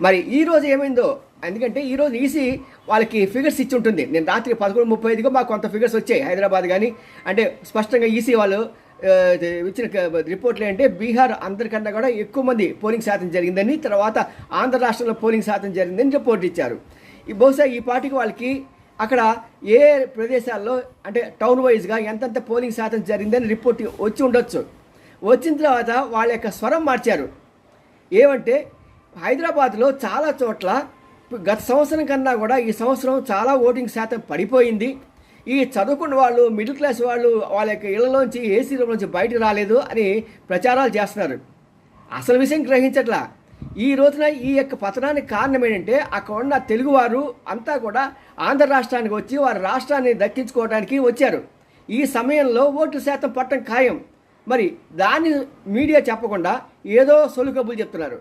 మరి ఈరోజు ఏమైందో, ఎందుకంటే ఈరోజు ఈసీ వాళ్ళకి ఫిగర్స్ ఇచ్చి ఉంటుంది. నేను రాత్రి 11:35కి మాకు కొంత ఫిగర్స్ వచ్చాయి హైదరాబాద్ కానీ, అంటే స్పష్టంగా ఈసీ వాళ్ళు ఇచ్చిన రిపోర్ట్లు ఏంటంటే బీహార్ అందరికన్నా కూడా ఎక్కువ మంది పోలింగ్ శాతం జరిగిందని, తర్వాత ఆంధ్ర రాష్ట్రంలో పోలింగ్ శాతం జరిగిందని రిపోర్ట్ ఇచ్చారు. బహుశా ఈ పార్టీకి వాళ్ళకి అక్కడ ఏ ప్రదేశాల్లో అంటే టౌన్ వైజ్గా ఎంతంత పోలింగ్ శాతం జరిగిందని రిపోర్ట్ వచ్చి ఉండొచ్చు. వచ్చిన తర్వాత వాళ్ళ యొక్క స్వరం మార్చారు. ఏమంటే హైదరాబాద్లో చాలా చోట్ల గత సంవత్సరం కన్నా కూడా ఈ సంవత్సరం చాలా ఓటింగ్ శాతం పడిపోయింది. ఈ చదువుకున్న వాళ్ళు, మిడిల్ క్లాస్ వాళ్ళు వాళ్ళ యొక్క ఇళ్లలోంచి ఏసీ రూమ్లోంచి బయటకు రాలేదు అని ప్రచారాలు చేస్తున్నారు. అసలు విషయం గ్రహించట్లా. ఈ రోజున ఈ యొక్క పతనానికి కారణం ఏంటంటే అక్కడ ఉన్న తెలుగువారు అంతా కూడా ఆంధ్ర రాష్ట్రానికి వచ్చి వారి రాష్ట్రాన్ని దక్కించుకోవడానికి వచ్చారు. ఈ సమయంలో ఓట్ల శాతం పట్టడం ఖాయం. మరి దాన్ని మీడియా చెప్పకుండా ఏదో సొలు కబుర్లు చెప్తున్నారు.